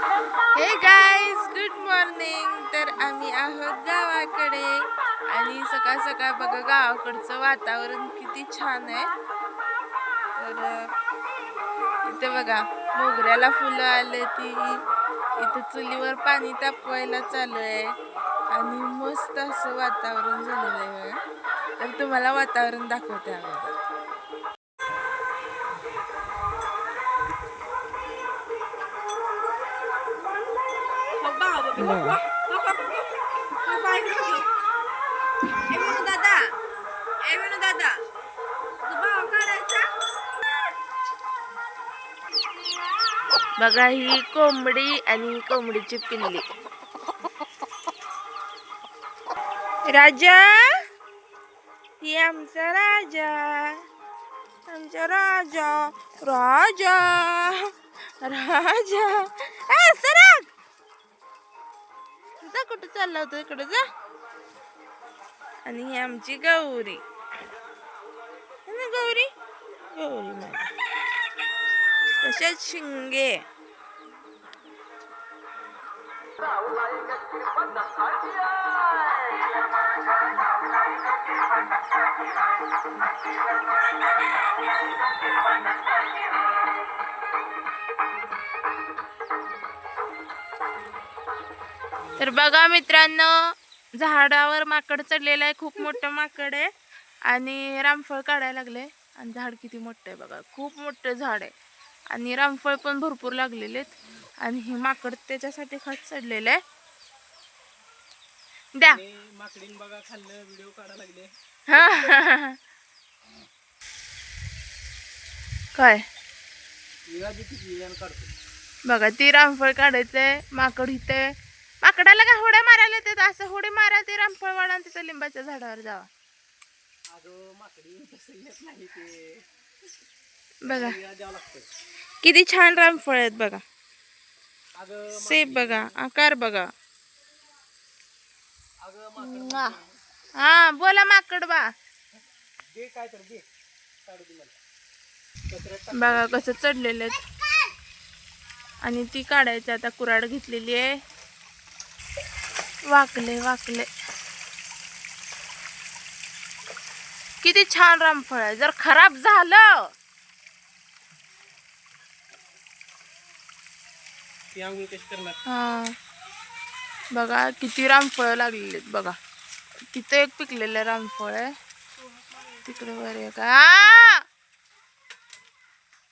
हे guys, good morning. तर आम्ही आहोत गावाकडे आणि सकाळ सकाळ बघा गावाकडचं वातावरण किती छान आहे. तर इथे बघा मोगऱ्याला फुलं आले, ती इथे चुलीवर पाणी तापवायला चालू आहे आणि मस्त असं वातावरण झालेलं आहे बघा. तर तुम्हाला वातावरण दाखवते अगोदर. बघा ही कोंबडी आणि कोंबडीची पिल्ली. राजा, ही आमचा राजा, आमचा राजा, राजा, राजा. सरक जा, कुठं चालला होता, इकडे जा. आणि ही आमची गौरी. गौरी गौरी माझी तशाच शिंगे. तर बघा मित्रांनो, झाडावर माकड चढलेलं आहे. खूप मोठं माकड आहे आणि रामफळ काढायला लागले. आणि झाड किती मोठं आहे बघा, खूप मोठं झाड आहे आणि रामफळ पण भरपूर लागलेले आहेत. आणि हे माकड त्याच्यासाठी खात चढलेलं आहे. द्या माकडीन बघा खाल्लं, व्हिडिओ काढायला लागले. काय बघा, ती रामफळ काढायचंय. माकड इथे, माकडाला का होड्या मारायला येतात, असं होडी मारा ते रामफळ वाढा आणि तिथं लिंबाच्या झाडावर जावा. बघा किती छान रामफळ आहेत बघा. सेब बघा, आकार बघा. हा बोला माकड बा. बघा कसं चढलेले आणि ती काढायची आता. कुऱ्हाड घेतलेली आहे. वाकले वाकले, किती छान रामफळ आहे. जर खराब झालं हा बघा किती रामफळ लागलेले आहेत बघा. तिथं एक पिकलेलं रामफळ आहे, तिकडे वर एक.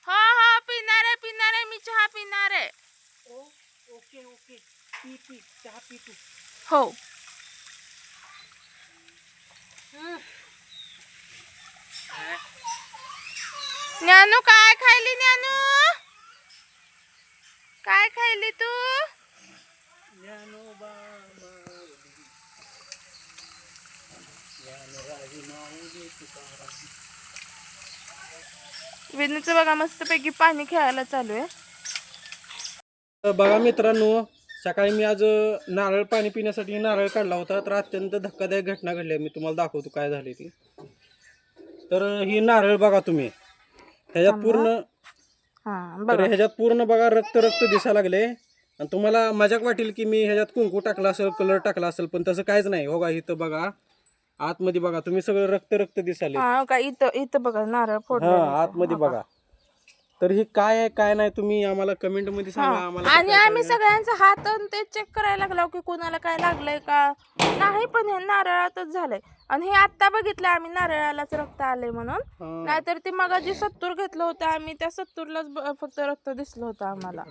हो हो पिणार आहे, पिणार आहे, मी चहा पिणार आहे. ओके ओके, पी पी चहा पी तू. हो. ज्ञानू काय खायली? ज्ञानू काय खायली तू? विनूचं बघा मस्तपैकी पाणी खेळायला चालू आहे. बघा मित्रांनो, सकाळी मी आज नारळ पाणी पिण्यासाठी नारळ काढला होता. तर अत्यंत धक्कादायक घटना घडली. मी तुम्हाला दाखवतो काय झाली ती. तर ही नारळ बघा तुम्ही, ह्याच्यात पूर्ण ह्याच्यात पूर्ण बघा रक्त रक्त दिसायला लागले. आणि तुम्हाला मजाक वाटेल की मी ह्याच्यात कुंकू टाकला असेल, कलर टाकला असेल, पण तसं काहीच नाही. हो का, इथं बघा आतमध्ये बघा तुम्ही, सगळं रक्त रक्त दिसाले. इथं बघा नारळ फोड. हा आतमध्ये बघा. तर ही काय आहे काय नाही तुम्ही आम्हाला कमेंट मध्ये सांगा. आम्हाला आणि आम्ही सगळ्यांचा हात ते चेक करायला लागलो की कोणाला काय लागलंय का नाही, पण हे नारळातच झालंय. आणि हे आता बघितलं आम्ही, नारळालाच रक्त आले म्हणून. नाहीतर ते मगाची 70 घेतलं होतं आम्ही, त्या 70लाच फक्त रक्त दिसलं होतं आम्हाला.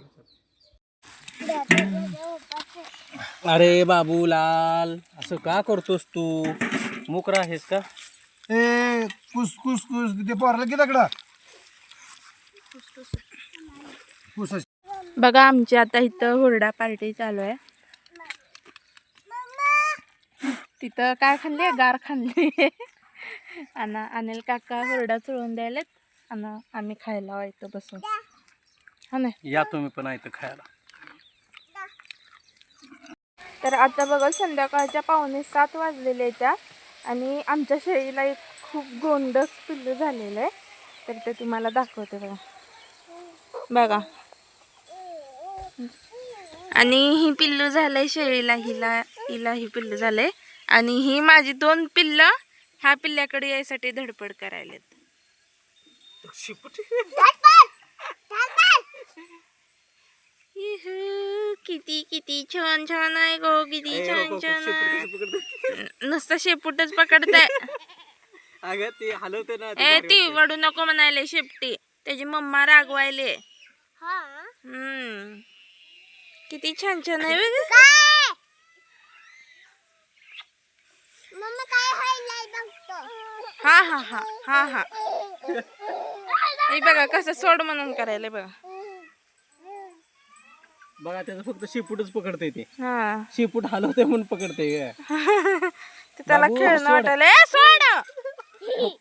अरे बाबूलाल, असं का करतोस तू? मुकरा आहेस का? ए कुस कुस कुस ते पोरला की दगडा कुस. बघा आमची आता इथं हुरडा पार्टी चालू आहे. तिथं काय खाल्ली? गार खाल्ली. आणि अनिल काका हुरडा चुळून द्यायलेत आणि आम्ही खायला व्हायचं बसून. हा नाही या तुम्ही पण इथं खायला. तर आता बघा संध्याकाळच्या 6:45 वाजलेले आहेत त्या. आणि आमच्या शेळीला एक खूप गोंडस पिल्लू झालेलं आहे. तर ते तुम्हाला दाखवते बघा. बघा आणि ही पिल्लू झालंय शेळीला, हिला ही पिल्लू झालंय. आणि ही माझी 2 पिल्लं ह्या पिल्ल्याकडे यायसाठी धडपड करायलेत. इहू, किती किती छान छान आहे गो, किती छान छान आहे. नुसतं शेपूटच पकडताय. अगं ते हलवते ना ए ती वडू नको म्हणायले शेपटी, त्याची मम्मा रागवायले. किती छान छान आहे बघ. हा हा हा हा हा हे बघा कसं सोड म्हणून करायला बघा. बघा त्याचं फक्त शेपूटच पकडते ते. हा शेपूट हलवते म्हणून पकडते. ते त्याला बाबू, खेळणं सोड. वाटायला. ए सोड.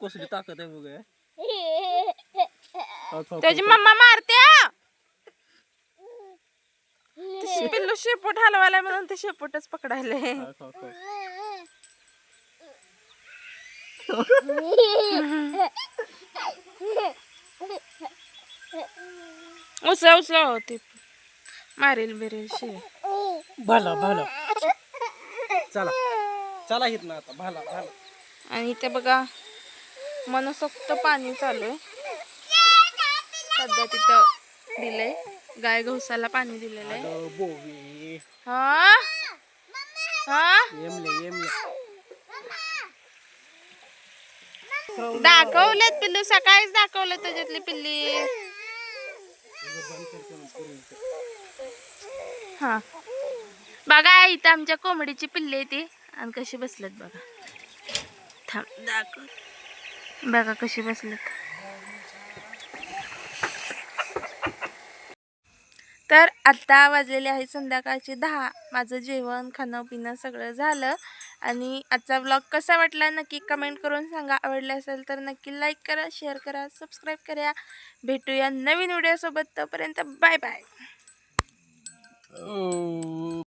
कसली ताकद आहे बघ. त्याची मम्मा मारते हा. ते पिल्लू शेपूट हलवायला म्हणून ते शेपूटच पकडायले. उसळा होते, मारेल बिरेल शे. भला भला चला चला इथनं आता भला भला. आणि इथे बघा मनसोक्त पाणी चालू आहे सध्या. तिथं दिलंय गाय गवसाला पाणी दिलेलं आहे. बोवी हा हा दाखवलेत पिल्लू, सकाळीच दाखवलं त्याच्यातली पिल्ली. हा बघा इथं आमच्या कोंबडीची पिल्ली आहे ती, आणि कशी बसलेत बघा. थांब दाखव, बघा कशी बसलेत. तर आता वाजलेले आहे संध्याकाळचे 10. माझं जेवण खाणं पिणं सगळं झालं. आणि आजचा व्लॉग कसा वाटला नक्की कमेंट करून सांगा. आवडला असेल तर नक्की लाईक करा, शेअर करा, सबस्क्राईब करा. भेटूया नवीन व्हिडिओसोबत. तोपर्यंत बाय बाय.